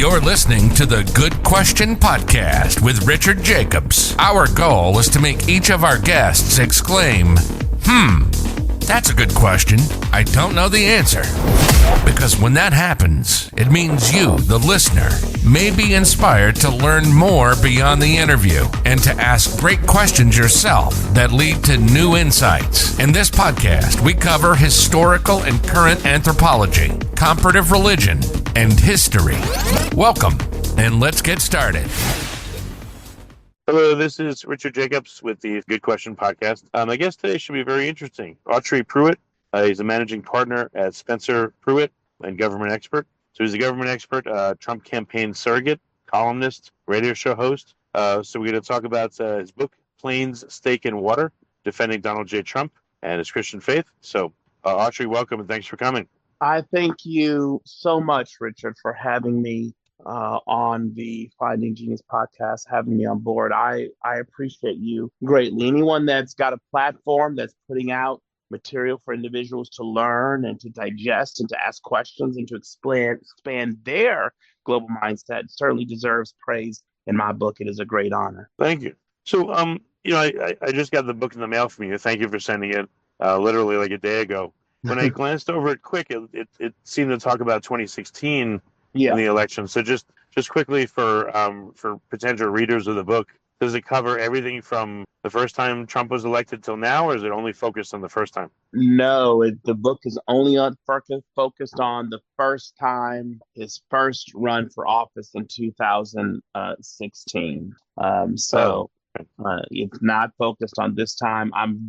You're listening to the Good Question Podcast with Richard Jacobs. Our goal is to make each of our guests exclaim, that's a good question. I don't know the answer. Because when that happens, it means you, the listener, may be inspired to learn more beyond the interview and to ask great questions yourself that lead to new insights. In this podcast, we cover historical and current anthropology, comparative religion, and history. Welcome, and let's get started. Hello, this is Richard Jacobs with the Good Question Podcast. My guest today should be very interesting. Autry Pruitt. He's a managing partner at Spencer Pruitt and government expert. So he's a government expert, Trump campaign surrogate, columnist, radio show host. So we're going to talk about his book, Planes, Steak, and Water, Defending Donald J. Trump and His Christian Faith. So Autry, welcome and thanks for coming. I thank you so much, Richard, for having me on the Finding Genius podcast, having me on board. I appreciate you greatly. Anyone that's got a platform that's putting out material for individuals to learn and to digest and to ask questions and to expand their global mindset certainly deserves praise. In my book, it is a great honor. Thank you. So, I just got the book in the mail from you. Thank you for sending it literally like a day ago. When I glanced over it quick, it seemed to talk about 2016 in the election. So just quickly for potential readers of the book, does it cover everything from the first time Trump was elected till now, or is it only focused on the first time? No, the book is only focused on the first time, his first run for office in 2016. It's not focused on this time. I'm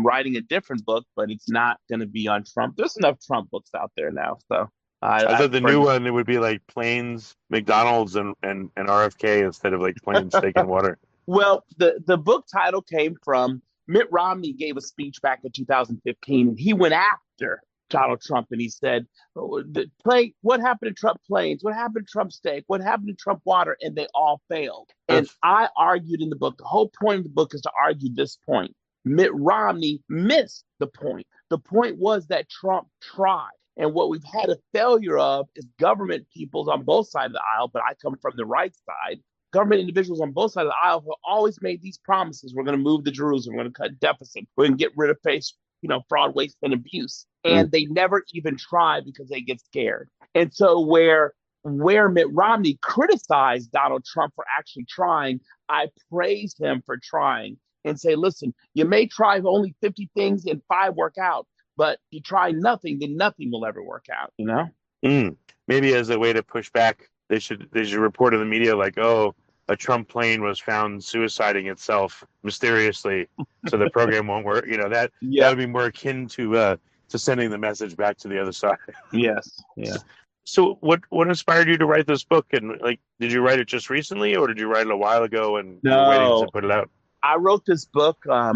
writing a different book, but it's not going to be on Trump. There's enough Trump books out there now. So I thought the new one, it would be like Planes, McDonald's, and RFK instead of like Planes, Steak, and Water. Well, the book title came from Mitt Romney gave a speech back in 2015, and he went after Donald Trump, and he said, what happened to Trump planes? What happened to Trump steak? What happened to Trump water? And they all failed. And I argued in the book, the whole point of the book is to argue this point. Mitt Romney missed the point. The point was that Trump tried. And what we've had a failure of is government peoples on both sides of the aisle, but I come from the right side. Government individuals on both sides of the aisle have always made these promises. We're going to move to Jerusalem. We're going to cut deficit. We're going to get rid of fraud, waste, and abuse. And they never even try because they get scared. And so where Mitt Romney criticized Donald Trump for actually trying, I praised him for trying and say, listen, you may try only 50 things and 5 work out, but if you try nothing, then nothing will ever work out, Maybe as a way to push back, they should report in the media like, oh, a Trump plane was found suiciding itself mysteriously, so the program won't work. That would be more akin to sending the message back to the other side. Yes. Yeah. So what inspired you to write this book? And did you write it just recently, or did you write it a while ago and you were waiting to put it out? I wrote this book. A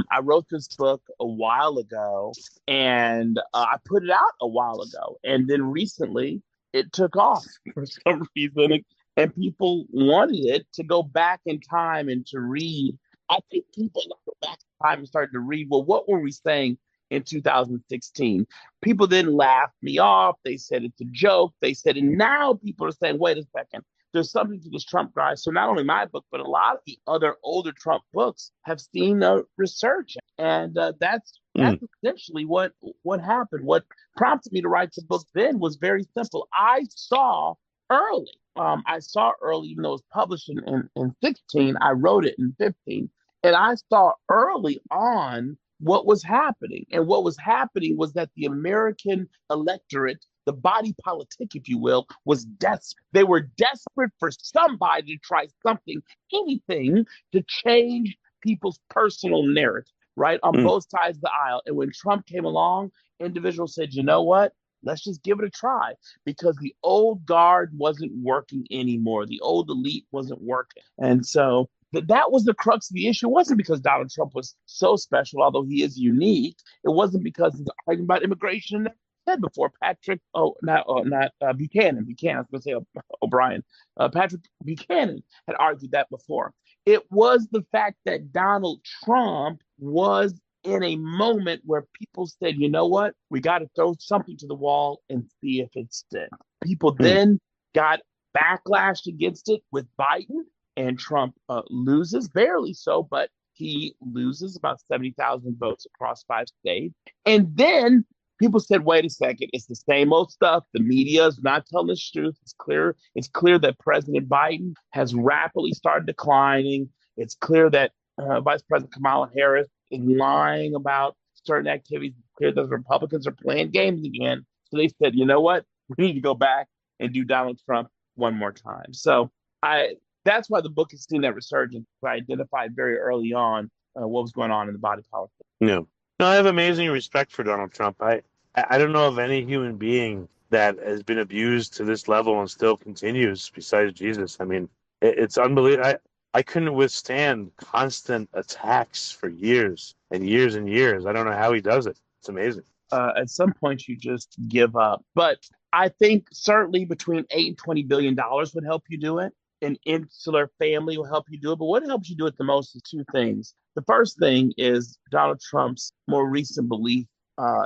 while ago, and I put it out a while ago, and then recently it took off for some reason, and people wanted it to go back in time and to read. I think people go back in time and started to read. Well, what were we saying in 2016? People didn't laugh me off. They said it's a joke. They said, and now people are saying, wait a second. There's something to this Trump guy. So not only my book, but a lot of the other older Trump books have seen a resurgence. And that's essentially what happened. What prompted me to write the book then was very simple. I saw early, even though it was published in 16, I wrote it in 15. And I saw early on what was happening. And what was happening was that the American electorate, the body politic, if you will, was desperate. They were desperate for somebody to try something, anything, to change people's personal narrative, right? On both sides of the aisle. And when Trump came along, individuals said, you know what? Let's just give it a try, because the old guard wasn't working anymore. The old elite wasn't working. And so that was the crux of the issue. It wasn't because Donald Trump was so special, although he is unique. It wasn't because he's arguing about immigration. Said before, Buchanan. I was going to say O'Brien. Patrick Buchanan had argued that before. It was the fact that Donald Trump was in a moment where people said, you know what, we got to throw something to the wall and see if it sticks. People then got backlash against it with Biden, and Trump loses, barely so, but he loses about 70,000 votes across 5 states. And then people said, wait a second, it's the same old stuff. The media is not telling the truth. It's clear that President Biden has rapidly started declining. It's clear that Vice President Kamala Harris is lying about certain activities. It's clear that the Republicans are playing games again. So they said, you know what? We need to go back and do Donald Trump one more time. So that's why the book has seen that resurgence. I identified very early on what was going on in the body politic. No, no, I have amazing respect for Donald Trump. I don't know of any human being that has been abused to this level and still continues besides Jesus. I mean, it's unbelievable. I couldn't withstand constant attacks for years and years and years. I don't know how he does it. It's amazing. At some point, you just give up. But I think certainly between $8 and $20 billion would help you do it. An insular family will help you do it. But what helps you do it the most is two things. The first thing is Donald Trump's more recent belief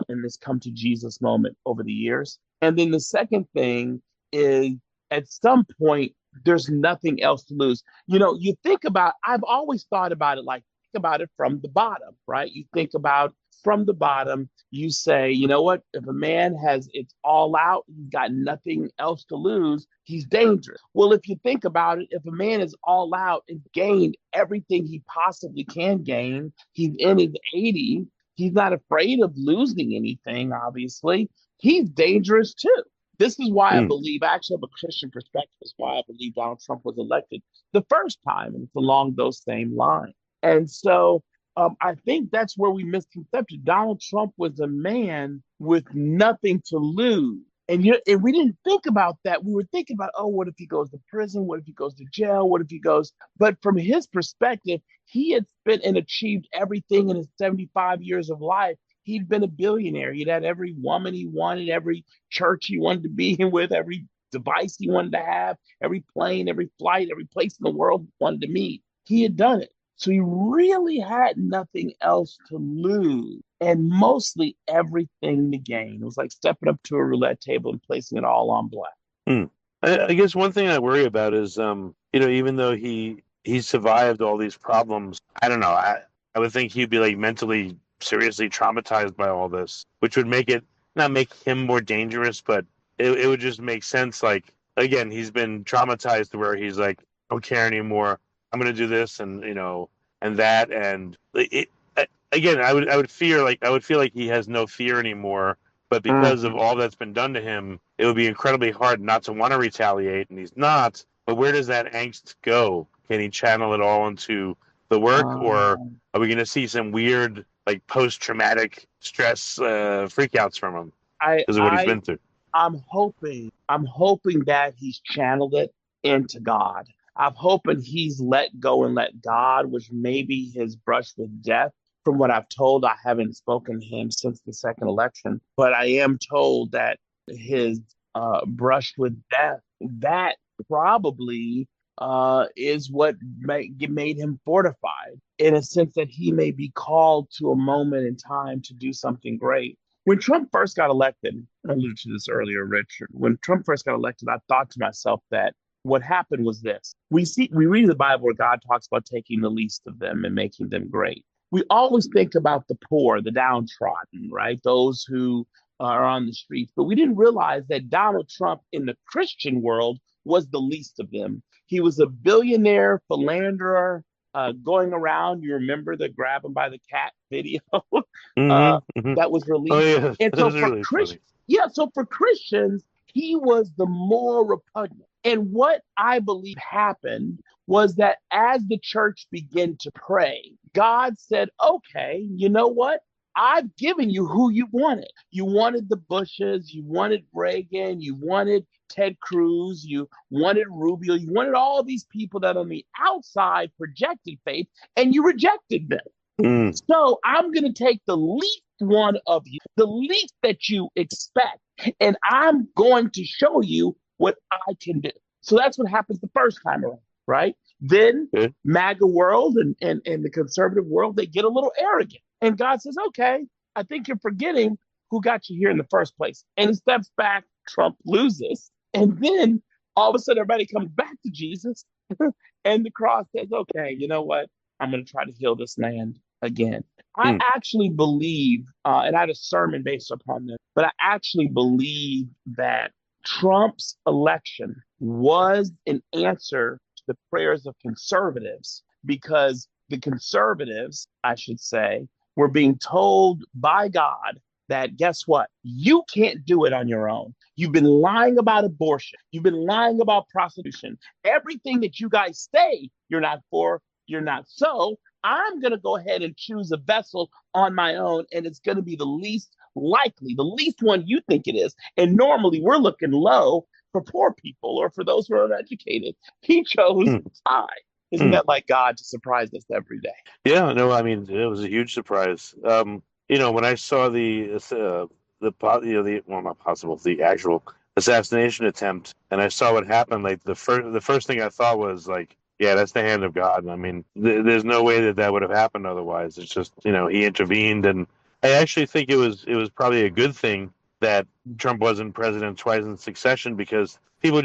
in this come to Jesus moment over the years. And then the second thing is at some point, there's nothing else to lose. You think about, I've always thought about it like, think about it from the bottom, right? You think about from the bottom, you say, you know what? If a man has it's all out, he's got nothing else to lose, he's dangerous. Well, if you think about it, if a man is all out and gained everything he possibly can gain, he's in his 80s, he's not afraid of losing anything, obviously, he's dangerous too. This is why I believe, I actually have a Christian perspective, is why I believe Donald Trump was elected the first time, and it's along those same lines. And so I think that's where we misconception. Donald Trump was a man with nothing to lose. And we didn't think about that. We were thinking about, oh, what if he goes to prison? What if he goes to jail? What if he goes? But from his perspective, he had spent and achieved everything in his 75 years of life. He'd been a billionaire. He'd had every woman he wanted, every church he wanted to be in with, every device he wanted to have, every plane, every flight, every place in the world he wanted to meet. He had done it. So he really had nothing else to lose and mostly everything to gain. It was like stepping up to a roulette table and placing it all on black. I guess one thing I worry about is, even though he survived all these problems, I don't know. I would think he'd be like mentally seriously traumatized by all this, which would not make him more dangerous, but it would just make sense. Like, again, he's been traumatized to where he's like, I don't care anymore. I'm going to do this and that. And again, I would feel like he has no fear anymore, but because of all that's been done to him, it would be incredibly hard not to want to retaliate. And he's not, but where does that angst go? Can he channel it all into the work, or are we going to see some weird, like, post-traumatic stress freakouts from him because of what he's been through? I'm hoping that he's channeled it into God. I'm hoping he's let go and let God, which maybe his brush with death. From what I've told, I haven't spoken to him since the second election, but I am told that his brush with death, that probably is what made him fortified, in a sense that he may be called to a moment in time to do something great. When Trump first got elected, I alluded to this earlier, Richard, when Trump first got elected, I thought to myself that what happened was this. We read in the Bible where God talks about taking the least of them and making them great. We always think about the poor, the downtrodden, right? Those who are on the streets. But we didn't realize that Donald Trump in the Christian world was the least of them. He was a billionaire philanderer going around. You remember the grab him by the cat video that was released? Oh, yeah. And so for really Christians, so for Christians, he was the more repugnant. And what I believe happened was that as the church began to pray, God said, okay, you know what? I've given you who you wanted. You wanted the Bushes, you wanted Reagan, you wanted Ted Cruz, you wanted Rubio, you wanted all these people that on the outside projected faith, and you rejected them. So I'm going to take the least one of you, the least that you expect, and I'm going to show you what I can do. So that's what happens the first time around, right? Then MAGA world and the conservative world, they get a little arrogant. And God says, okay, I think you're forgetting who got you here in the first place. And he steps back, Trump loses. And then All of a sudden, everybody comes back to Jesus, and the cross says, okay, you know what? I'm going to try to heal this land again. I Hmm. actually believe, and I had a sermon based upon this, but I actually believe that Trump's election was an answer to the prayers of conservatives because the conservatives, I should say, were being told by God that guess what? You can't do it on your own. You've been lying about abortion. You've been lying about prostitution. Everything that you guys say you're not for, you're not. So I'm going to go ahead and choose a vessel on my own, and it's going to be the least likely, the least one you think it is. And normally we're looking low for poor people or for those who are uneducated. He chose Hmm. high. Isn't Hmm. that like God to surprise us every day? Yeah, no, I mean it was a huge surprise. When I saw well, not possible, the actual assassination attempt, and I saw what happened, like the first thing I thought was like, yeah, that's the hand of God. I mean, there's no way that would have happened otherwise. It's just he intervened, and I actually think it was probably a good thing that Trump wasn't president twice in succession because people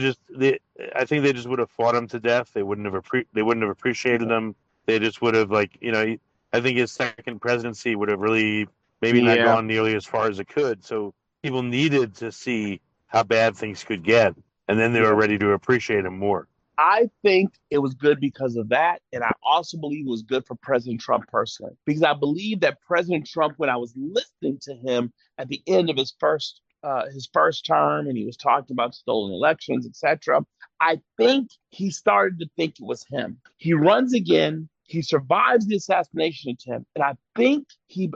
I think they just would have fought him to death. They wouldn't have appreciated him. They just would have I think his second presidency would have really maybe not Yeah. gone nearly as far as it could. So people needed to see how bad things could get, and then they were Yeah. ready to appreciate him more. I think it was good because of that. And I also believe it was good for President Trump personally, because I believe that President Trump, when I was listening to him at the end of his first term, and he was talking about stolen elections, etc., I think he started to think it was him. He runs again. He survives the assassination attempt. And I think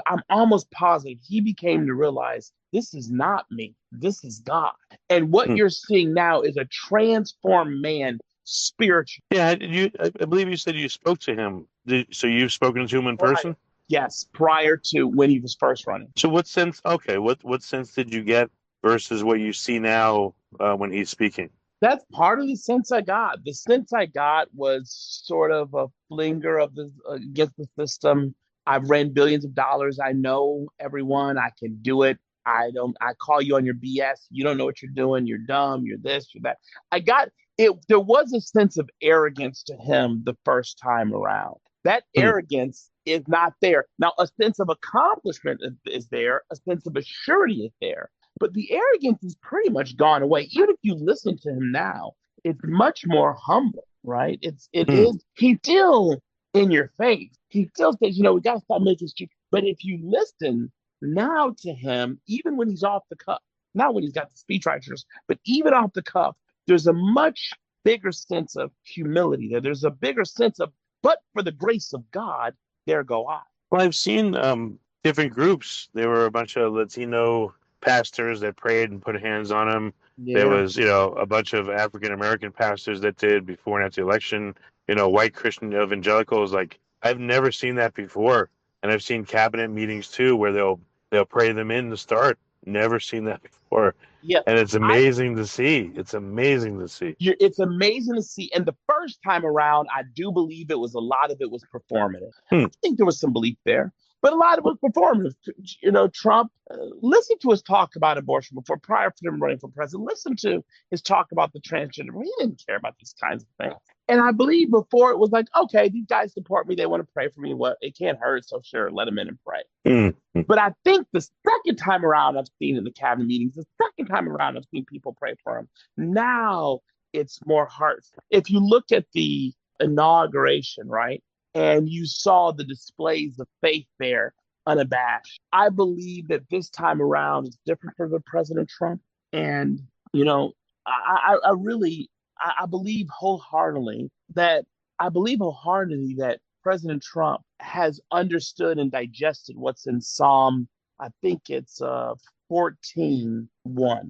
I'm almost positive he became to realize this is not me. This is God. And what Hmm. you're seeing now is a transformed man spiritual. Yeah, I believe you said you spoke to him. So you've spoken to him in Prior. person? Yes, prior to when he was first running. So what sense? Okay, what sense did you get versus what you see now when he's speaking? That's part of the sense I got. The sense I got was sort of a flinger of the against the system. I've ran billions of dollars. I know everyone. I can do it. I don't. I call you on your BS. You don't know what you're doing. You're dumb. You're this. You're that. I got it. There was a sense of arrogance to him the first time around. That Hmm. arrogance is not there now. A sense of accomplishment is there. A sense of assurity is there, but the arrogance is pretty much gone away. Even if you listen to him now, it's much more humble, right? It Hmm. is he's still in your face. He still says, we gotta stop making stupid. But if you listen now to him, even when he's off the cuff, not when he's got the speechwriters, but even off the cuff, there's a much bigger sense of humility there. There's a bigger sense of, but for the grace of God, there go I. Well, I've seen different groups. There were a bunch of Latino pastors that prayed and put hands on him. There Yeah. was, a bunch of African American pastors that did before and after the election. White Christian evangelicals. Like I've never seen that before, and I've seen cabinet meetings too where they'll pray them in to start. Never seen that before, Yeah. and it's I amazing to see. It's amazing to see. It's amazing to see. And the first time around, I do believe a lot of it was performative. Hmm. I think there was some belief there, but a lot of it was performative. Trump, listen to his talk about abortion prior to him running for president. Listen to his talk about the transgender. He didn't care about these kinds of things. And I believe before it was like, okay, these guys support me. They want to pray for me. What it can't hurt. So sure, let them in and pray. Hmm. But I think the second time around I've seen in the cabinet meetings, the second time around I've seen people pray for him. Now it's more heartfelt. If you look at the inauguration, right, and you saw the displays of faith there unabashed, I believe that this time around is different for the President Trump. And, I really, I believe wholeheartedly that President Trump has understood and digested what's in Psalm, I think it's 14:1,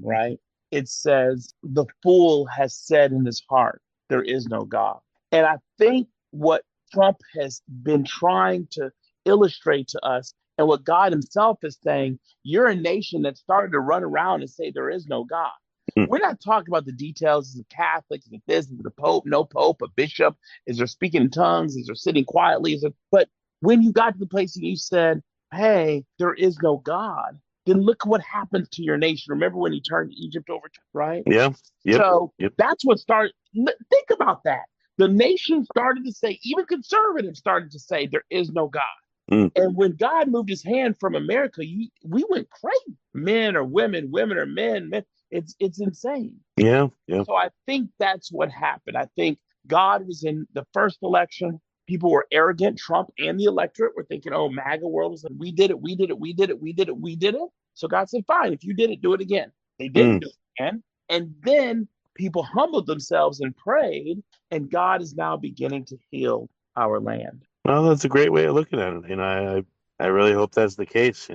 right? It says, the fool has said in his heart, there is no God. And I think what Trump has been trying to illustrate to us and what God himself is saying, you're a nation that started to run around and say there is no God. Hmm. We're not talking about the details. Is it Catholic? Is it this? Is it the Pope? No Pope? A bishop? Is there speaking in tongues? Is there sitting quietly? But when you got to the place and you said, hey, there is no God, then look what happened to your nation. Remember when he turned Egypt over, right? Yeah. Yep. So Yep. that's what started. Think about that. The nation started to say, even conservatives started to say, there is no God. Mm. And when God moved his hand from America, we went crazy. Men or women, women or men. It's insane. Yeah. Yeah. So I think that's what happened. I think God was in the first election. People were arrogant. Trump and the electorate were thinking, oh, MAGA world was like, we did it, we did it, we did it, we did it, we did it. So God said, fine, if you did it, do it again. They didn't Mm. do it again. And then people humbled themselves and prayed, and God is now beginning to heal our land. Well, that's a great way of looking at it. I really hope that's the case.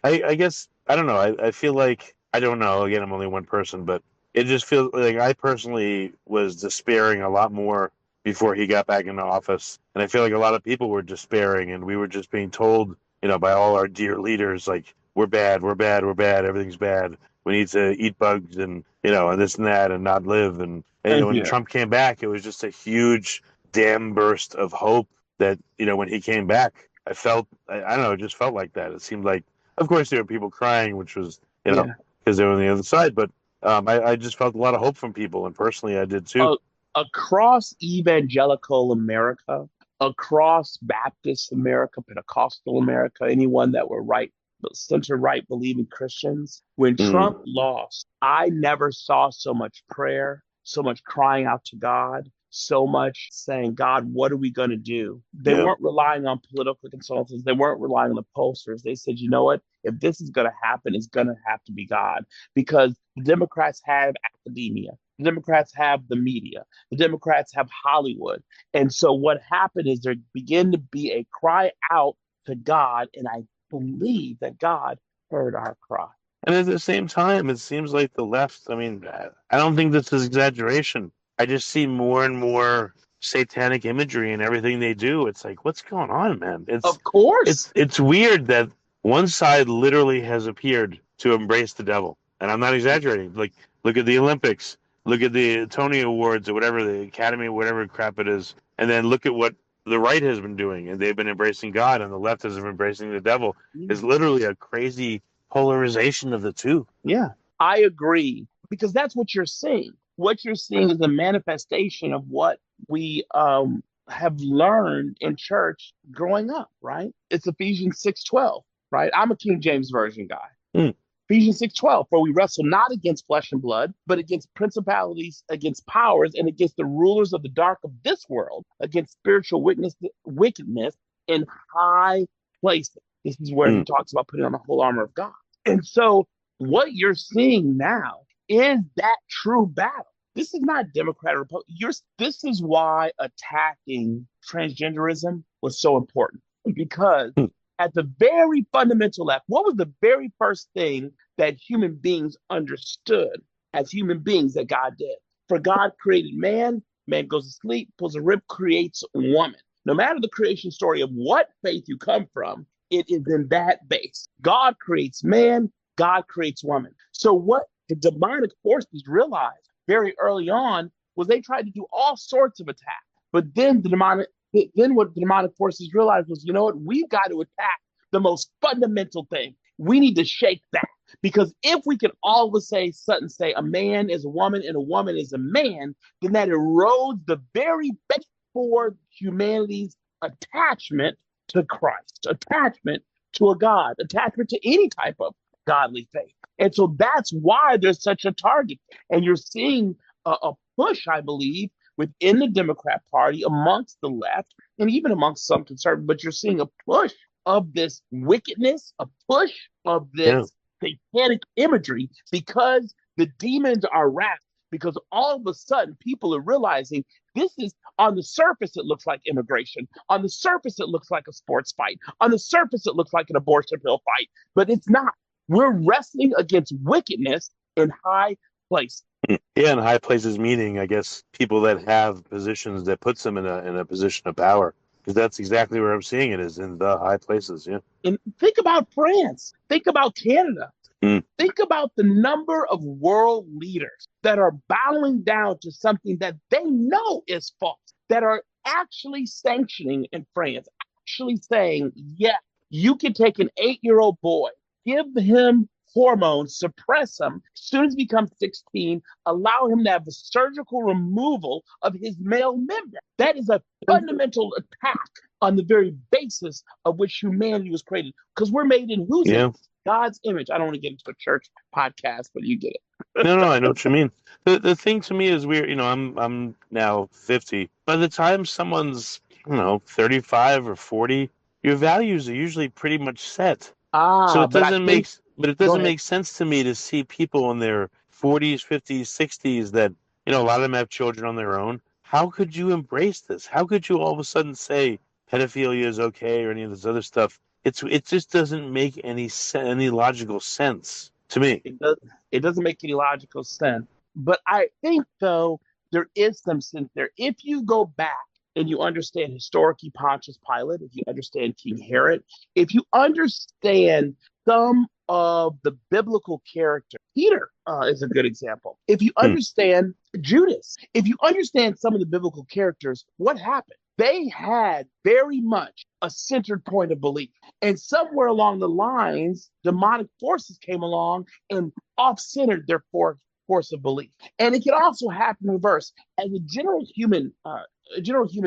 I guess I don't know. I feel like I don't know. Again, I'm only one person, but it just feels like I personally was despairing a lot more before he got back into office, and I feel like a lot of people were despairing, and we were just being told, by all our dear leaders, like we're bad, we're bad, we're bad, everything's bad. We need to eat bugs and this and that and not live. And when Yeah. Trump came back, it was just a huge dam burst of hope that when he came back, I felt I don't know, it just felt like that. It seemed like, of course, there were people crying, which was Yeah. because they were on the other side, but I just felt a lot of hope from people, and personally, I did too. Across evangelical America, across Baptist America, Pentecostal America, anyone that were center right believing Christians, when Mm. Trump lost, I never saw so much prayer, so much crying out to God, so much saying, God, what are we going to do? They Yeah, weren't relying on political consultants. They weren't relying on the pollsters. They said, you know what? If this is going to happen, it's going to have to be God, because the Democrats have academia. The Democrats have the media. The Democrats have Hollywood. And so what happened is there began to be a cry out to God, and I believe that God heard our cry. and at the same time, it seems like the left. I mean, I don't think this is exaggeration. I just see more and more satanic imagery in everything they do. It's like, what's going on, man? It's Of course. it's weird that one side literally has appeared to embrace the devil, and I'm not exaggerating. Like, look at the Olympics, look at the Tony Awards or whatever, the Academy, whatever crap it is, and then look at what the right has been doing, and they've been embracing God, and the left has been embracing the devil. Is literally a crazy polarization of the two. Yeah, I agree, because that's what you're seeing. What you're seeing is a manifestation of what we have learned in church growing up, right? It's Ephesians 6:12, right? I'm a King James Version guy. Mm. Ephesians 6:12, for we wrestle not against flesh and blood, but against principalities, against powers, and against the rulers of the dark of this world, against spiritual wickedness in high places. This is where he talks about putting on the whole armor of God. And so what you're seeing now is that true battle. This is not Democrat or Republican. This is why attacking transgenderism was so important, because at the very fundamental level, what was the very first thing that human beings understood as human beings that God did? For God created man, man goes to sleep, pulls a rib, creates woman. No matter the creation story of what faith you come from, it is in that base. God creates man, God creates woman. So what the demonic forces realized very early on was they tried to do all sorts of attacks. But then what the demonic forces realized was, you know what, we've got to attack the most fundamental thing. We need to shake that. Because if we can all of a sudden say a man is a woman and a woman is a man, then that erodes the very base for humanity's attachment to Christ, attachment to a God, attachment to any type of godly faith. And so that's why there's such a target. And you're seeing a push, I believe, within the Democrat Party, amongst the left, and even amongst some conservatives, but you're seeing a push of this wickedness, a push of this satanic imagery, because the demons are wrapped. Because all of a sudden, people are realizing this is, on the surface, it looks like immigration. On the surface, it looks like a sports fight. On the surface, it looks like an abortion pill fight, but it's not. We're wrestling against wickedness in high places. Yeah, in high places, meaning, I guess, people that have positions that puts them in a position of power. Because that's exactly where I'm seeing it, is in the high places. Yeah. And think about France. Think about Canada. Mm. Think about the number of world leaders that are bowing down to something that they know is false, that are actually sanctioning in France, actually saying, yeah, you can take an 8-year-old boy, give him hormones, suppress him. As soon as he becomes 16, allow him to have the surgical removal of his male member. That is a fundamental attack on the very basis of which humanity was created. Because we're made in whose image? God's image. I don't want to get into a church podcast, but you get it. No, I know what you mean. The thing to me is weird. I'm now 50. By the time someone's 35 or 40, your values are usually pretty much set. So it doesn't make sense to me to see people in their 40s, 50s, 60s that a lot of them have children on their own. How could you embrace this? How could you all of a sudden say pedophilia is okay or any of this other stuff? It just doesn't make any logical sense to me. It doesn't make any logical sense. But I think, though, there is some sense there. If you go back and you understand historically Pontius Pilate, if you understand King Herod, if you understand some of the biblical character, Peter is a good example. If you understand Judas, if you understand some of the biblical characters, what happened? They had very much a centered point of belief. And somewhere along the lines, demonic forces came along and off-centered their force of belief. And it can also happen in reverse. As a general human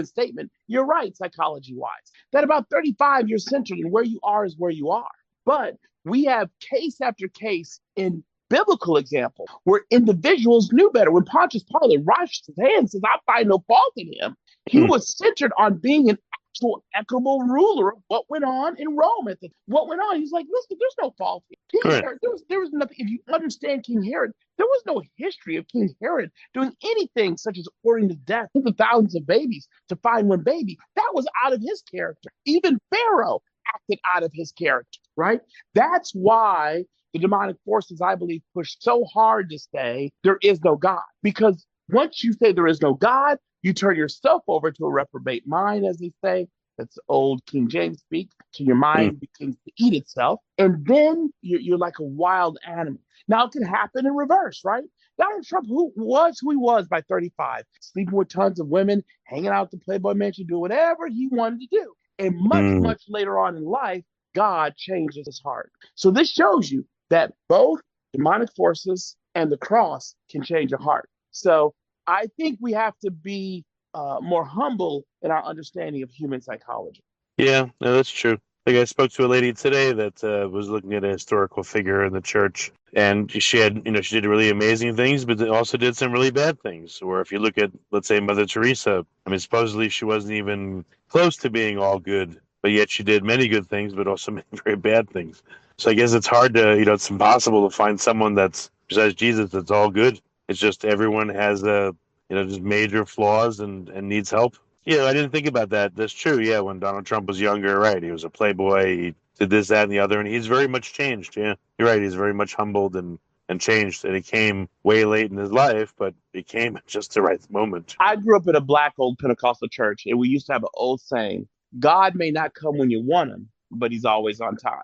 statement, you're right, psychology-wise, that about 35 you're centered, and where you are is where you are. But we have case after case in biblical example where individuals knew better. When Pontius Pilate washed his hands and says, I find no fault in him, he was centered on being an actual equitable ruler of what went on in Rome. What went on? He's like, listen, there's no fault. Herod, there was nothing. If you understand King Herod, there was no history of King Herod doing anything such as ordering the death of thousands of babies to find one baby. That was out of his character. Even Pharaoh acted out of his character, right? That's why the demonic forces, I believe, push so hard to say there is no God. Because once you say there is no God, you turn yourself over to a reprobate mind, as they say. That's old King James speak. So your mind begins to eat itself. And then you're like a wild animal. Now, it can happen in reverse, right? Donald Trump, who he was by 35, sleeping with tons of women, hanging out at the Playboy Mansion, doing whatever he wanted to do. And much later on in life, God changes his heart. So this shows you that both demonic forces and the cross can change a heart. So I think we have to be more humble in our understanding of human psychology. Yeah, no, that's true. Like I spoke to a lady today that was looking at a historical figure in the church, and she did really amazing things, but also did some really bad things. Or if you look at, let's say, Mother Teresa, I mean, supposedly she wasn't even close to being all good, but yet she did many good things, but also many very bad things. So I guess it's hard to, it's impossible to find someone that's, besides Jesus, that's all good. It's just everyone has just major flaws and needs help. Yeah, I didn't think about that. That's true. Yeah, when Donald Trump was younger, right? He was a playboy. He did this, that, and the other, and he's very much changed. Yeah, you're right. He's very much humbled and changed, and it came way late in his life, but it came at just the right moment. I grew up in a black old Pentecostal church, and we used to have an old saying: God may not come when you want him, but he's always on time.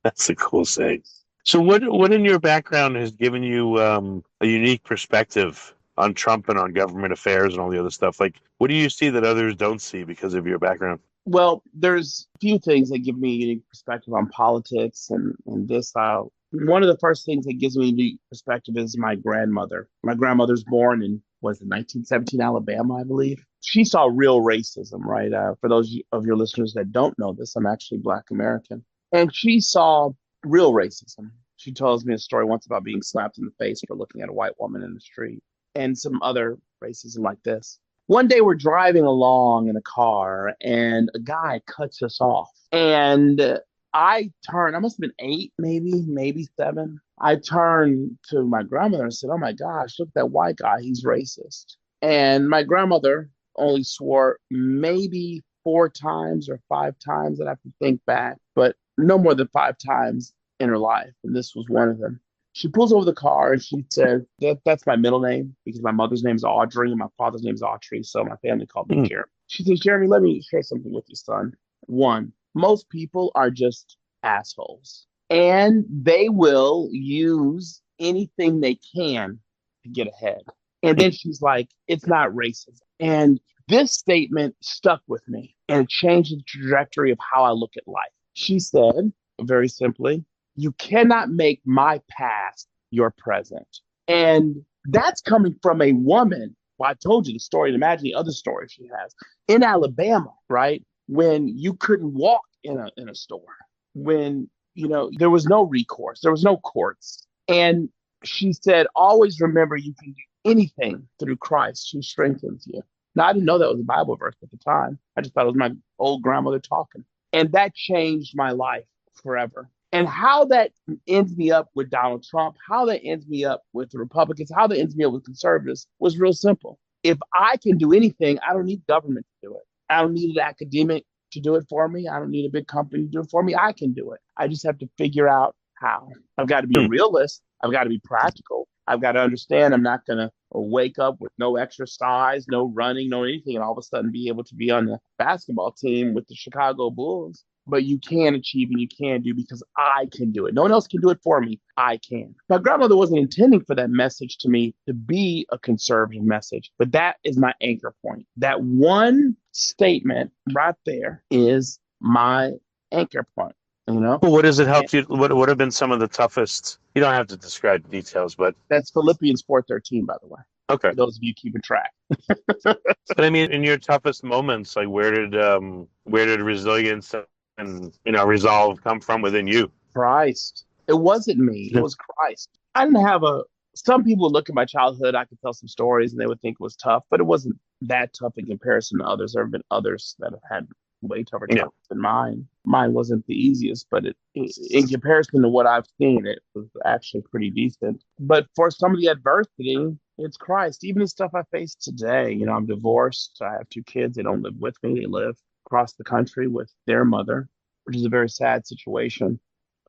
That's a cool saying. So what in your background has given you a unique perspective on Trump and on government affairs and all the other stuff? Like, what do you see that others don't see because of your background? Well, there's a few things that give me a unique perspective on politics and this. One of the first things that gives me a unique perspective is my grandmother. My grandmother's born in, 1917 Alabama, I believe. She saw real racism, right? For those of your listeners that don't know this, I'm actually Black American. And she saw real racism. She tells me a story once about being slapped in the face for looking at a white woman in the street, and some other racism like this. One day we're driving along in a car and a guy cuts us off. And I must have been 8, maybe 7. I turned to my grandmother and said, oh my gosh, look at that white guy, he's racist. And my grandmother only swore maybe 4 times or 5 times, I'd have to think back, but no more than 5 times in her life. And this was one of them. She pulls over the car and she said, that's my middle name because my mother's name is Audrey and my father's name is Autry. So my family called me Jeremy. She says, Jeremy, let me share something with you, son. 1, most people are just assholes and they will use anything they can to get ahead. And then she's like, it's not racism. And this statement stuck with me and it changed the trajectory of how I look at life. She said, very simply, You cannot make my past your present. And that's coming from a woman. Well, I told you the story, and imagine the other story she has in Alabama, right? When you couldn't walk in a store, when there was no recourse, there was no courts. And she said, always remember you can do anything through Christ who strengthens you. Now, I didn't know that was a Bible verse at the time. I just thought it was my old grandmother talking. And that changed my life forever. And how that ends me up with Donald Trump, how that ends me up with the Republicans, how that ends me up with conservatives was real simple. If I can do anything, I don't need government to do it. I don't need an academic to do it for me. I don't need a big company to do it for me. I can do it. I just have to figure out how. I've got to be a realist. I've got to be practical. I've got to understand I'm not going to wake up with no exercise, no running, no anything, and all of a sudden be able to be on the basketball team with the Chicago Bulls. But you can achieve and you can do because I can do it. No one else can do it for me. I can. My grandmother wasn't intending for that message to me to be a conservative message, but that is my anchor point. That one statement right there is my anchor point. Well, what does it help you? What would have been some of the toughest? You don't have to describe the details, but that's Philippians 4:13, by the way. Okay. For those of you keeping track. But I mean, in your toughest moments, like where did resilience and resolve come from within you? Christ. It wasn't me. It was Christ. I didn't have some people look at my childhood, I could tell some stories and they would think it was tough, but it wasn't that tough in comparison to others. There have been others that have had way tougher times than mine. Mine wasn't the easiest, but in comparison to what I've seen, it was actually pretty decent. But for some of the adversity, it's Christ. Even the stuff I face today, I'm divorced. I have 2 kids. They don't live with me. They live across the country with their mother, which is a very sad situation.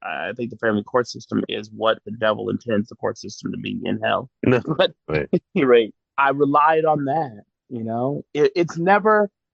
I think the family court system is what the devil intends the court system to be in hell. But at any rate, I relied on that.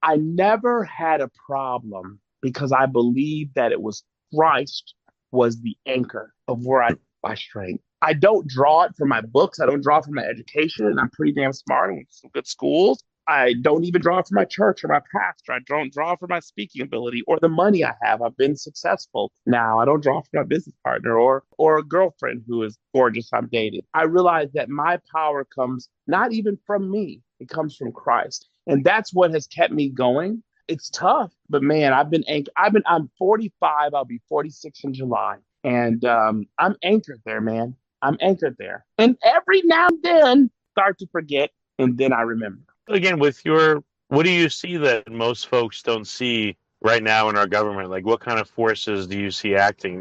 I never had a problem because I believed that it was Christ was the anchor of where I strength. I don't draw it from my books. I don't draw it from my education, and I'm pretty damn smart and went to some good schools. I don't even draw it from my church or my pastor. I don't draw it from my speaking ability or the money I have. I've been successful now. I don't draw from my business partner or a girlfriend who is gorgeous I'm dating. I realize that my power comes not even from me. It comes from Christ. And that's what has kept me going. It's tough, but man, I'm 45. I'll be 46 in July. And I'm anchored there, man. I'm anchored there. And every now and then start to forget. And then I remember. Again, what do you see that most folks don't see right now in our government? Like, what kind of forces do you see acting?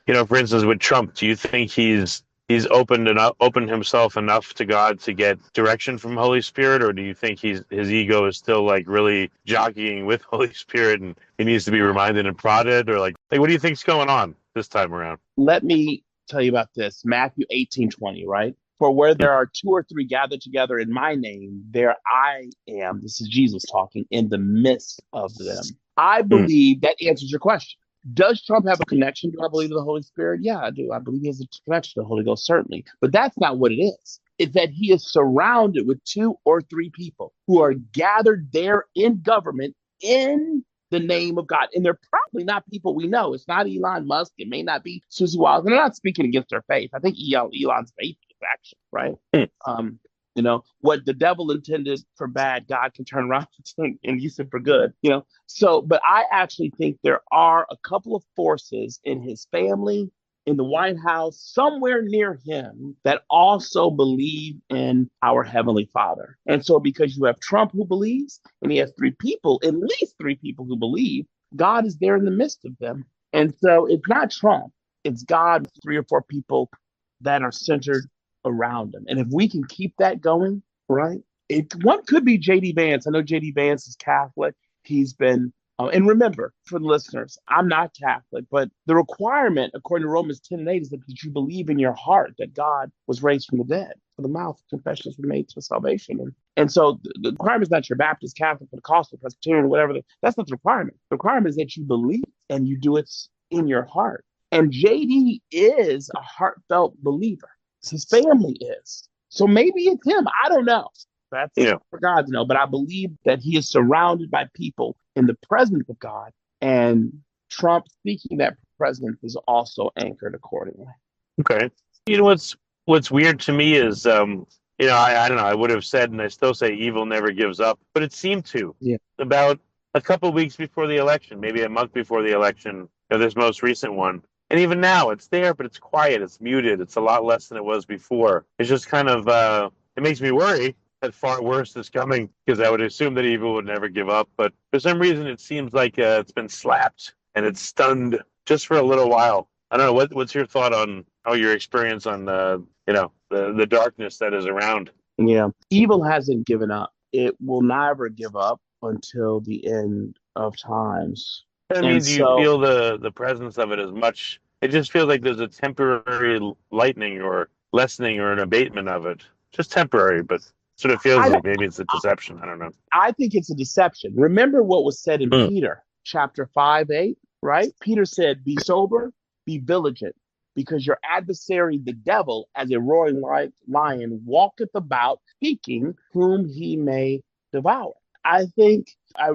For instance, with Trump, do you think he's opened himself enough to God to get direction from Holy Spirit, or do you think his ego is still like really jockeying with Holy Spirit and he needs to be reminded and prodded, or like what do you think's going on this time around? Let me tell you about this. Matthew 18:20, right? For where there are 2 or 3 gathered together in my name, there I am. This is Jesus talking in the midst of them. I believe that answers your question. Does Trump have a connection? Do I believe in the Holy Spirit? Yeah, I do. I believe he has a connection to the Holy Ghost, certainly. But that's not what it is. It's that he is surrounded with 2 or 3 people who are gathered there in government in the name of God. And they're probably not people we know. It's not Elon Musk. It may not be Susie Wiles. And I'm not speaking against their faith. I think Elon's faith is action, right? What the devil intended for bad, God can turn around and use it for good, So, but I actually think there are a couple of forces in his family, in the White House, somewhere near him that also believe in our Heavenly Father. And so because you have Trump who believes, and he has 3 people, at least 3 people who believe, God is there in the midst of them. And so it's not Trump, it's God, 3 or 4 people that are centered around him. And if we can keep that going, right? One could be J.D. Vance. I know J.D. Vance is Catholic. He's been, and remember, for the listeners, I'm not Catholic, but the requirement, according to Romans 10:8, is that you believe in your heart that God was raised from the dead. For the mouth, confessions were made to salvation. And so the requirement is not you're Baptist, Catholic, Pentecostal, Presbyterian, whatever. That's not the requirement. The requirement is that you believe and you do it in your heart. And JD is a heartfelt believer. His family is. So maybe it's him. I don't know. That's for God to know. But I believe that he is surrounded by people in the presence of God. And Trump speaking that president is also anchored accordingly. Okay. You know what's weird to me is I don't know, I would have said, and I still say, evil never gives up, but it seemed to. Yeah. About a couple weeks before the election, maybe a month before the election, this most recent one. And even now, it's there, but it's quiet, it's muted, it's a lot less than it was before. It's just kind of it makes me worry that far worse is coming, because I would assume that evil would never give up. But for some reason, it seems like it's been slapped and it's stunned just for a little while. I don't know. What's your thought on your experience on the darkness that is around? Yeah. Evil hasn't given up. It will never give up until the end of times. I mean, do you feel the presence of it as much? It just feels like there's a temporary lightening or lessening or an abatement of it. Just temporary, but sort of feels like maybe it's a deception. I don't know. I think it's a deception. Remember what was said in Peter chapter 5:8, right? Peter said, "Be sober, be vigilant, because your adversary, the devil, as a roaring lion, walketh about, seeking whom he may devour." I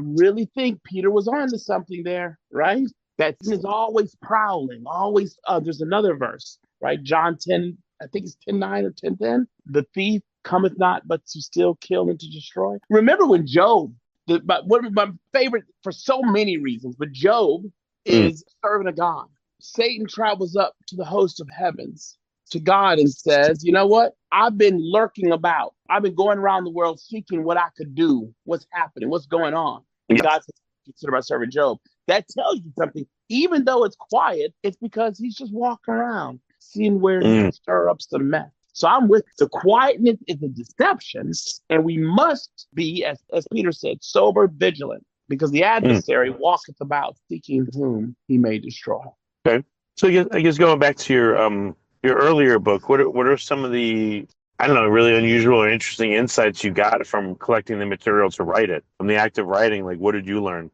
really think Peter was on to something there, right? That sin is always prowling, always. There's another verse, right? John 10, I think it's 10:9 or 10:10. The thief cometh not but to steal, kill, and to destroy. Remember when Job, one of my favorite for so many reasons, but Job is serving a God. Satan travels up to the host of heavens, to God, and says, "You know what? I've been lurking about. I've been going around the world seeking what I could do, what's happening, what's going on." And God says, "Consider my servant Job." That tells you something. Even though it's quiet, it's because he's just walking around, seeing where he can stir up some mess. So I'm with the quietness is a deception, and we must be, as Peter said, sober, vigilant, because the adversary walketh about seeking whom he may destroy. Okay. So I guess going back to your earlier book, what are some of the, I don't know, really unusual or interesting insights you got from collecting the material to write it? From the act of writing, like what did you learn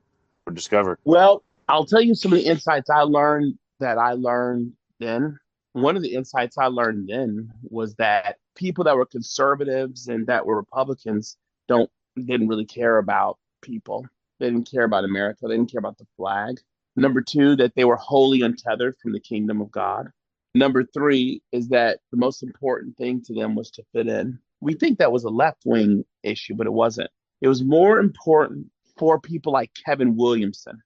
or discover? Well, I'll tell you some of the insights I learned then. One of the insights I learned then was that people that were conservatives and that were Republicans didn't really care about people. They didn't care about America. They didn't care about the flag. Number two, that they were wholly untethered from the kingdom of God. Number three is that the most important thing to them was to fit in. We think that was a left-wing issue, but it wasn't. It was more important for people like Kevin Williamson.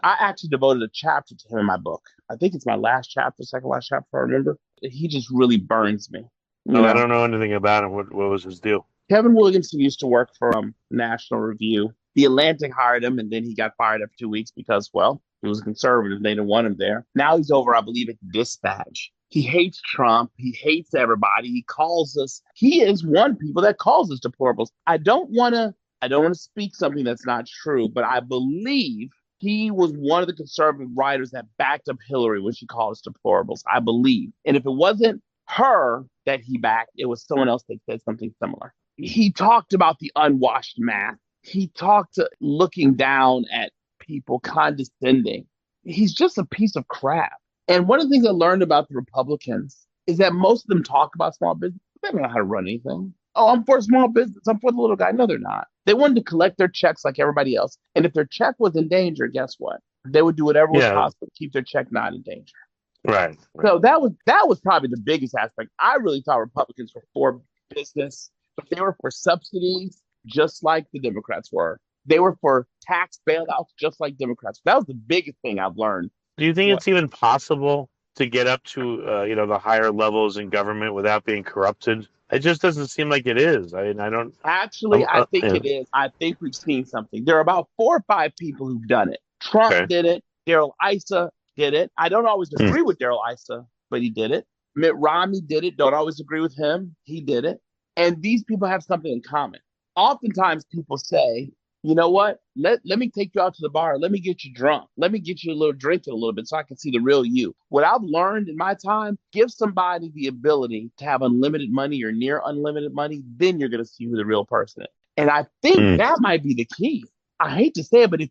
I actually devoted a chapter to him in my book. I think it's my last chapter, second last chapter, if I remember. He just really burns me. I don't know anything about him. What was his deal? Kevin Williamson used to work for National Review. The Atlantic hired him, and then he got fired after 2 weeks because, well, he was a conservative. They didn't want him there. Now he's over, I believe, at Dispatch. He hates Trump. He hates everybody. He is one people that calls us deplorables. I don't want to speak something that's not true, but I believe he was one of the conservative writers that backed up Hillary when she called us deplorables, I believe. And if it wasn't her that he backed, it was someone else that said something similar. He talked about the unwashed math. He talked looking down at people, condescending. He's just a piece of crap. And one of the things I learned about the Republicans is that most of them talk about small business. They don't know how to run anything. Oh, I'm for small business. I'm for the little guy. No, they're not. They wanted to collect their checks like everybody else. And if their check was in danger, guess what? They would do whatever was possible to keep their check not in danger. Right. So that was probably the biggest aspect. I really thought Republicans were for business, but they were for subsidies, just like the Democrats were. They were for tax bailouts, just like Democrats. That was the biggest thing I've learned. Do you think it's even possible to get up to the higher levels in government without being corrupted? It just doesn't seem like it is. I don't. Actually, I think it is. I think we've seen something. There are about 4 or 5 people who've done it. Trump did it. Darrell Issa did it. I don't always agree with Darrell Issa, but he did it. Mitt Romney did it. Don't always agree with him. He did it. And these people have something in common. Oftentimes people say, you know what? Let me take you out to the bar. Let me get you drunk. Let me get you a little drinking a little bit so I can see the real you. What I've learned in my time, give somebody the ability to have unlimited money or near unlimited money, then you're going to see who the real person is. And I think that might be the key. I hate to say it, but if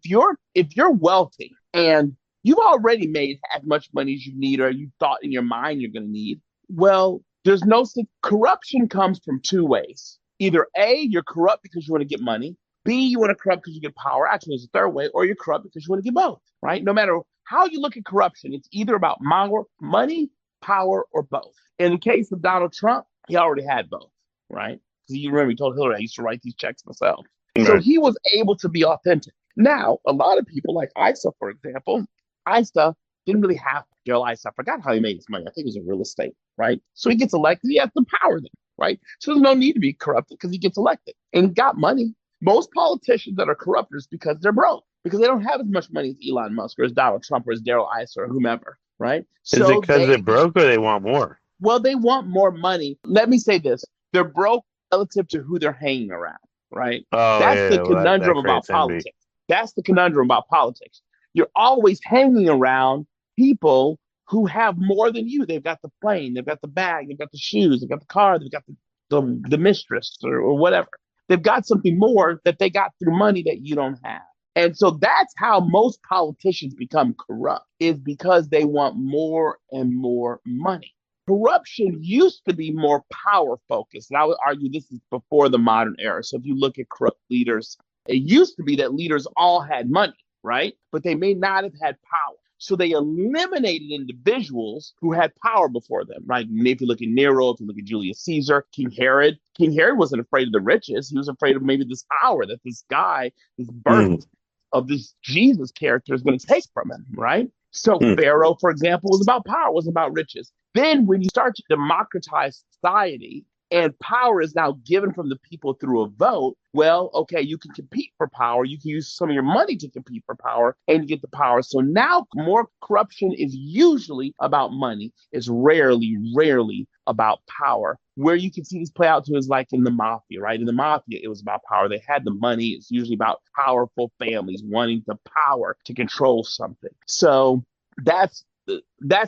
you're wealthy and you've already made as much money as you need or you thought in your mind you're going to need, well, there's no corruption comes from 2 ways. Either A, you're corrupt because you want to get money. B, you want to corrupt because you get power. Actually, there's a third way, or you're corrupt because you want to get both, right? No matter how you look at corruption, it's either about money, power, or both. In the case of Donald Trump, he already had both, right? Because you remember he told Hillary, I used to write these checks myself. So Right. he was able to be authentic. Now, a lot of people like Issa, for example, Issa didn't really have Joe Issa. I forgot how he made his money. I think it was in real estate, right? So he gets elected. He has some power then, right? So there's no need to be corrupted because he gets elected and he got money. Most politicians that are corrupt is because they're broke, because they don't have as much money as Elon Musk or as Donald Trump or as Daryl Issa or whomever, right? Is it So because they're broke or they want more? well, they want more money. Let me say this. They're broke relative to who they're hanging around, right? Oh, That's yeah. the Well, that conundrum about creates envy. politics. That's the conundrum about politics. You're always hanging around people who have more than you. They've got the plane, they've got the bag, they've got the shoes, they've got the car, they've got the mistress or whatever. They've got something more that they got through money that you don't have. And so that's how most politicians become corrupt, is because they want more and more money. Corruption used to be more power focused. And I would argue this is before the modern era. So if you look at corrupt leaders, it used to be that leaders all had money, right? But they may not have had power. So they eliminated individuals who had power before them, right? And if you look at Nero, if you look at Julius Caesar, King Herod wasn't afraid of the riches. He was afraid of maybe this power that this guy, this birth of this Jesus character is going to take from him, right? So Pharaoh, for example, was about power, wasn't about riches. Then when you start to democratize society and power is now given from the people through a vote, well, okay, you can compete for power. You can use some of your money to compete for power and get the power. So now more corruption is usually about money. It's rarely about power. Where you can see this play out to is like in the mafia, right? In the mafia, it was about power. They had the money. It's usually about powerful families wanting the power to control something. So that's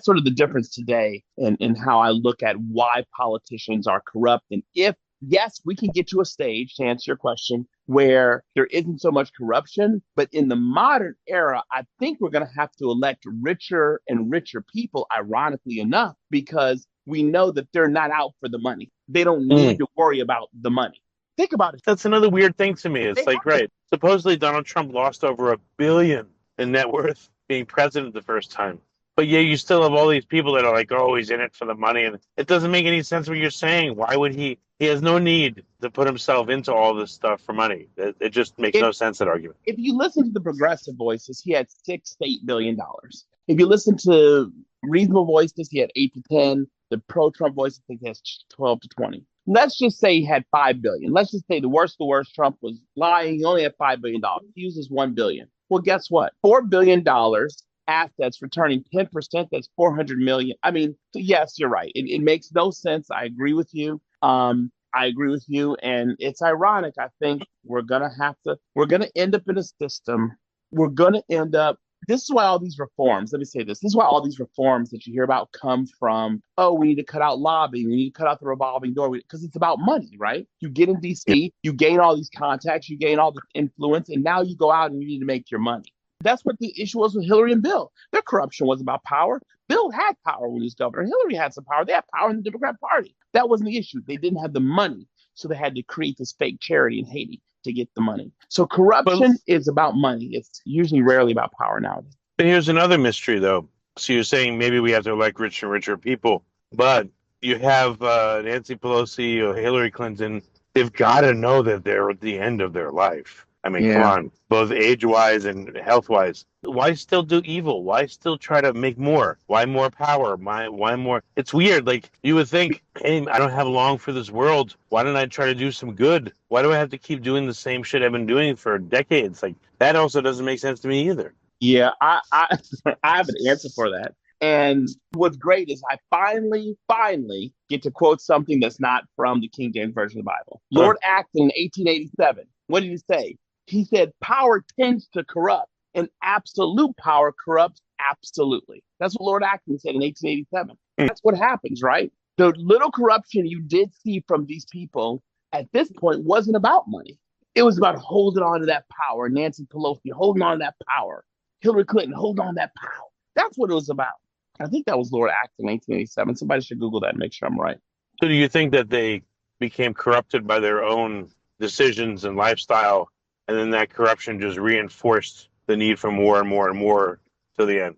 sort of the difference today in how I look at why politicians are corrupt. And if, yes, we can get to a stage, to answer your question, where there isn't so much corruption, but in the modern era, I think we're going to have to elect richer and richer people, ironically enough, because we know that they're not out for the money. They don't need to worry about the money. Think about it. That's another weird thing to me. It's like, right, supposedly Donald Trump lost over $1 billion in net worth being president the first time. But yeah, you still have all these people that are like, oh, he's in it for the money. And it doesn't make any sense what you're saying. Why would he has no need to put himself into all this stuff for money. It just makes no sense, that argument. If you listen to the progressive voices, he had $6 to $8 billion. If you listen to reasonable voices, he had 8 to 10. The pro-Trump voices, I think he has 12 to 20. Let's just say he had $5 billion. Let's just say the worst, Trump was lying. He only had $5 billion. He uses $1 billion. Well, guess what? $4 billion assets returning 10%, that's 400 million. I mean, yes, you're right. It makes no sense. I agree with you. And it's ironic. I think we're going to end up in a system. This is why all these reforms, let me say this. This is why all these reforms that you hear about come from, oh, we need to cut out lobbying. We need to cut out the revolving door, because it's about money, right? You get in DC, you gain all these contacts, you gain all the influence, and now you go out and you need to make your money. That's what the issue was with Hillary and Bill. Their corruption was about power. Bill had power when he was governor. Hillary had some power. They had power in the Democrat Party. That wasn't the issue. They didn't have the money, so they had to create this fake charity in Haiti to get the money. So corruption is about money. It's usually rarely about power nowadays. But here's another mystery, though. So you're saying maybe we have to elect richer and richer people, but you have Nancy Pelosi or Hillary Clinton. They've got to know that they're at the end of their life. I mean, come on, both age-wise and health-wise. Why still do evil? Why still try to make more? Why more power? Why more? It's weird. Like, you would think, hey, I don't have long for this world. Why don't I try to do some good? Why do I have to keep doing the same shit I've been doing for decades? Like, that also doesn't make sense to me either. Yeah, I have an answer for that. And what's great is I finally get to quote something that's not from the King James Version of the Bible. Lord Acton in 1887, what did he say? He said, power tends to corrupt, and absolute power corrupts absolutely. That's what Lord Acton said in 1887. That's what happens, right? The little corruption you did see from these people at this point wasn't about money. It was about holding on to that power. Nancy Pelosi holding on to that power. Hillary Clinton holding on to that power. That's what it was about. I think that was Lord Acton in 1887. Somebody should Google that and make sure I'm right. So do you think that they became corrupted by their own decisions and lifestyle, and then that corruption just reinforced the need for more and more and more to the end?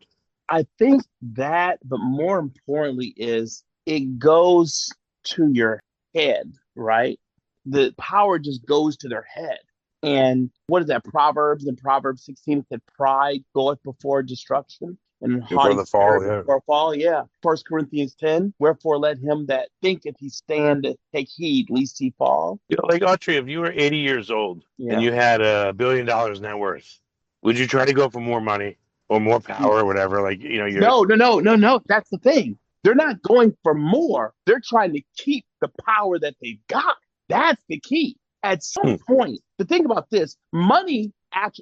I think that, but more importantly, is it goes to your head, right? The power just goes to their head. And what is that? Proverbs, in Proverbs 16, it said, pride goeth before destruction, and Before haughty the fall, spirit yeah. before fall. Yeah. 1 Corinthians 10, wherefore let him that thinketh he standeth take heed lest he fall. Like Autry, if you were 80 years old and Yeah. you had $1 billion net worth, would you try to go for more money or more power or whatever? Like, you're No. That's the thing. They're not going for more. They're trying to keep the power that they've got. That's the key. At some point, to think about this, money,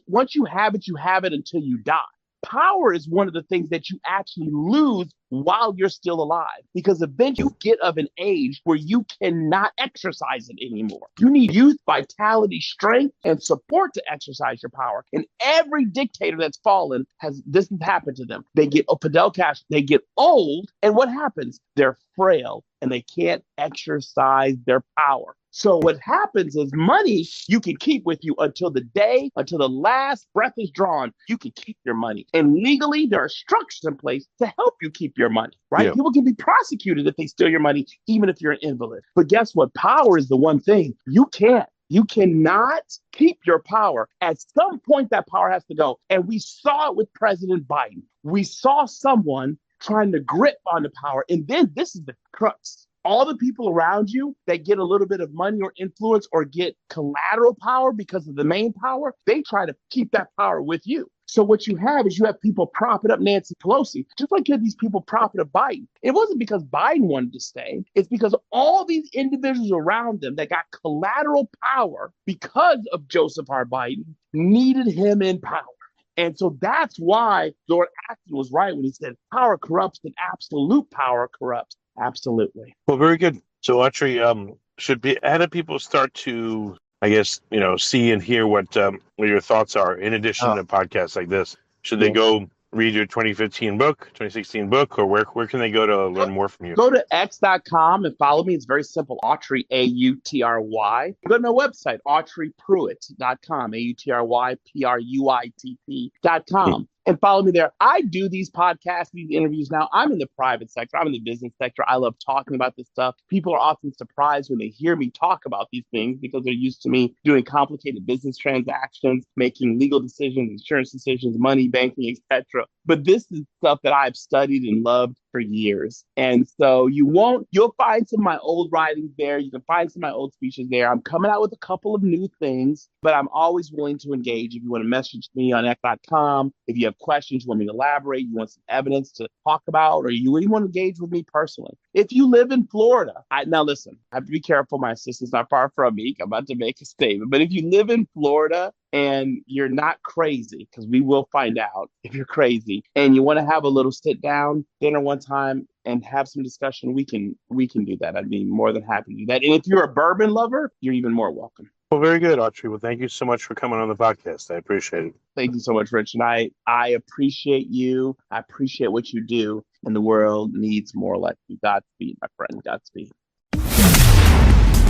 once you have it until you die. Power is one of the things that you actually lose while you're still alive, because eventually you get of an age where you cannot exercise it anymore. You need youth, vitality, strength, and support to exercise your power. And every dictator that's fallen this has happened to them. They get Fidel Castro, they get old, and what happens? They're frail and they can't exercise their power. So what happens is money you can keep with you until the last breath is drawn. You can keep your money. And legally, there are structures in place to help you keep your money, right? Yeah. People can be prosecuted if they steal your money, even if you're an invalid. But guess what? Power is the one thing you can't. You cannot keep your power. At some point, that power has to go. And we saw it with President Biden. We saw someone trying to grip on the power. And then this is the crux. All the people around you that get a little bit of money or influence or get collateral power because of the main power, they try to keep that power with you. So what you have is people propping up Nancy Pelosi, just like you had these people propping up Biden. It wasn't because Biden wanted to stay. It's because all these individuals around them that got collateral power because of Joseph R. Biden needed him in power. And so that's why Lord Acton was right when he said power corrupts and absolute power corrupts. Absolutely. Well, very good. So, Autry, how do people start to, I guess, see and hear what your thoughts are in addition to podcasts like this? Should they go read your 2016 book, or where can they go to learn more from you? Go to x.com and follow me. It's very simple. Autry, Autry. Go to my website, autrypruitt.com, AutryPruitt.com. And follow me there. I do these podcasts, these interviews now. I'm in the private sector. I'm in the business sector. I love talking about this stuff. People are often surprised when they hear me talk about these things because they're used to me doing complicated business transactions, making legal decisions, insurance decisions, money, banking, etc. But this is stuff that I've studied and loved for years. And so you'll find some of my old writings there. You can find some of my old speeches there. I'm coming out with a couple of new things, but I'm always willing to engage. If you want to message me on x.com, if you have questions, you want me to elaborate, you want some evidence to talk about, or you even want to engage with me personally. If you live in Florida, now listen, I have to be careful. My assistant's not far from me. I'm about to make a statement. But if you live in Florida and you're not crazy, because we will find out if you're crazy, and you want to have a little sit down dinner one time and have some discussion, we can do that. I'd be more than happy to do that. And if you're a bourbon lover, you're even more welcome. Well, very good, Autry. Well, thank you so much for coming on the podcast. I appreciate it. Thank you so much, Rich. And I appreciate you. I appreciate what you do. And the world needs more like you. Godspeed, my friend. Godspeed.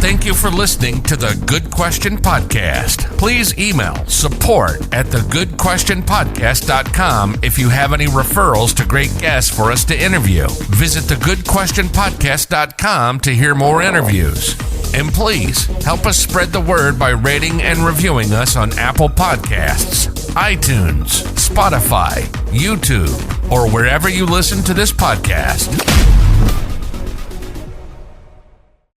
Thank you for listening to the Good Question Podcast. Please email support@thegoodquestionpodcast.com if you have any referrals to great guests for us to interview. Visit thegoodquestionpodcast.com to hear more interviews. And please help us spread the word by rating and reviewing us on Apple Podcasts, iTunes, Spotify, YouTube, or wherever you listen to this podcast.